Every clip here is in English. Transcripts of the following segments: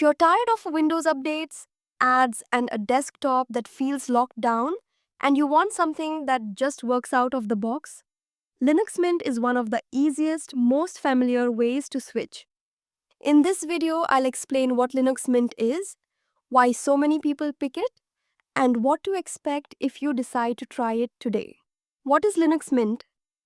If you're tired of Windows updates, ads, and a desktop that feels locked down, and you want something that just works out of the box, Linux Mint is one of the easiest, most familiar ways to switch. In this video, I'll explain what Linux Mint is, why so many people pick it, and what to expect if you decide to try it today. What is Linux Mint?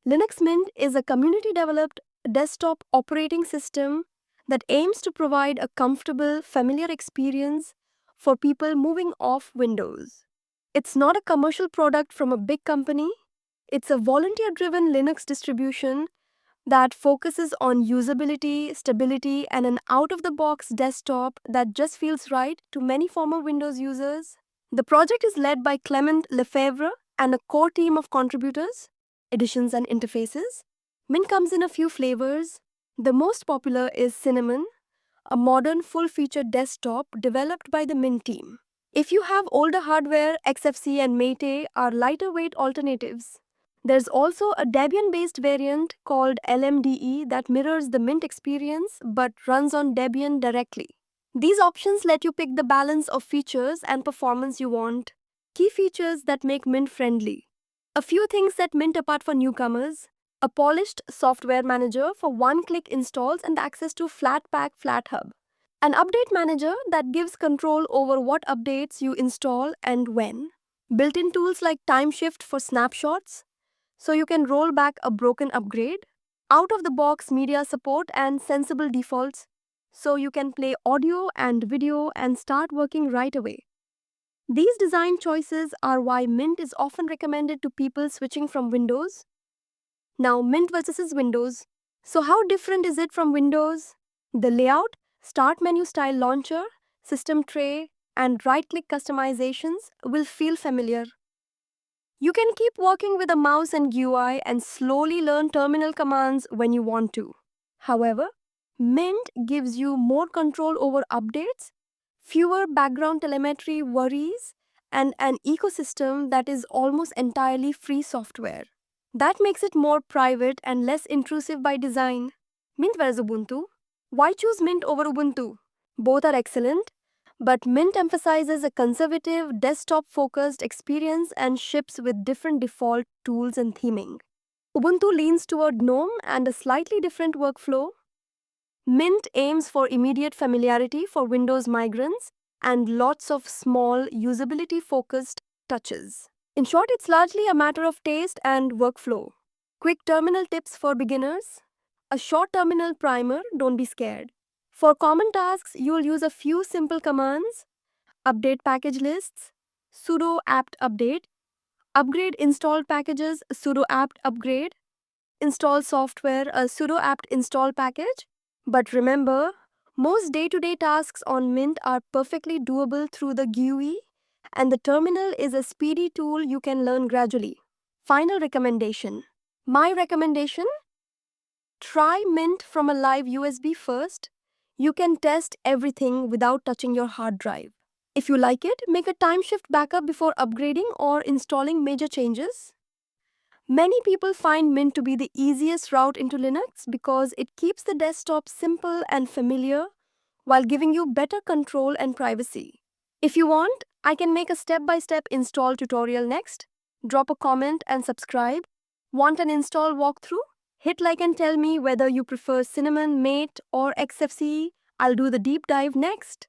Linux Mint is a community-developed desktop operating system that aims to provide a comfortable, familiar experience for people moving off Windows. It's not a commercial product from a big company. It's a volunteer-driven Linux distribution that focuses on usability, stability, and an out-of-the-box desktop that just feels right to many former Windows users. The project is led by Clement Lefebvre and a core team of contributors, editions, and interfaces. Mint comes in a few flavors. The most popular is Cinnamon, a modern full-featured desktop developed by the Mint team. If you have older hardware, XFC and Mate are lighter-weight alternatives. There's also a Debian-based variant called LMDE that mirrors the Mint experience but runs on Debian directly. These options let you pick the balance of features and performance you want. Key features that make Mint friendly. A few things set Mint apart for newcomers. A polished software manager for one-click installs and access to Flatpak FlatHub. An update manager that gives control over what updates you install and when. Built-in tools like TimeShift for snapshots, so you can roll back a broken upgrade. Out-of-the-box media support and sensible defaults, so you can play audio and video and start working right away. These design choices are why Mint is often recommended to people switching from Windows. Now, Mint versus Windows. So how different is it from Windows? The layout, Start menu style launcher, system tray, and right-click customizations will feel familiar. You can keep working with a mouse and GUI and slowly learn terminal commands when you want to. However, Mint gives you more control over updates, fewer background telemetry worries, and an ecosystem that is almost entirely free software. That makes it more private and less intrusive by design. Mint versus Ubuntu. Why choose Mint over Ubuntu? Both are excellent, but Mint emphasizes a conservative, desktop-focused experience and ships with different default tools and theming. Ubuntu leans toward GNOME and a slightly different workflow. Mint aims for immediate familiarity for Windows migrants and lots of small, usability-focused touches. In short, it's largely a matter of taste and workflow. Quick terminal tips for beginners. A short terminal primer, don't be scared. For common tasks, you'll use a few simple commands: update package lists, sudo apt update, upgrade installed packages, sudo apt upgrade, install software, a sudo apt install package. But remember, most day-to-day tasks on Mint are perfectly doable through the GUI, and the terminal is a speedy tool you can learn gradually. Final recommendation. My recommendation: try Mint from a live USB first. You can test everything without touching your hard drive. If you like it, make a TimeShift backup before upgrading or installing major changes. Many people find Mint to be the easiest route into Linux because it keeps the desktop simple and familiar while giving you better control and privacy. If you want, I can make a step-by-step install tutorial next. Drop a comment and subscribe. Want an install walkthrough? Hit like and tell me whether you prefer Cinnamon, Mate, or XFCE. I'll do the deep dive next.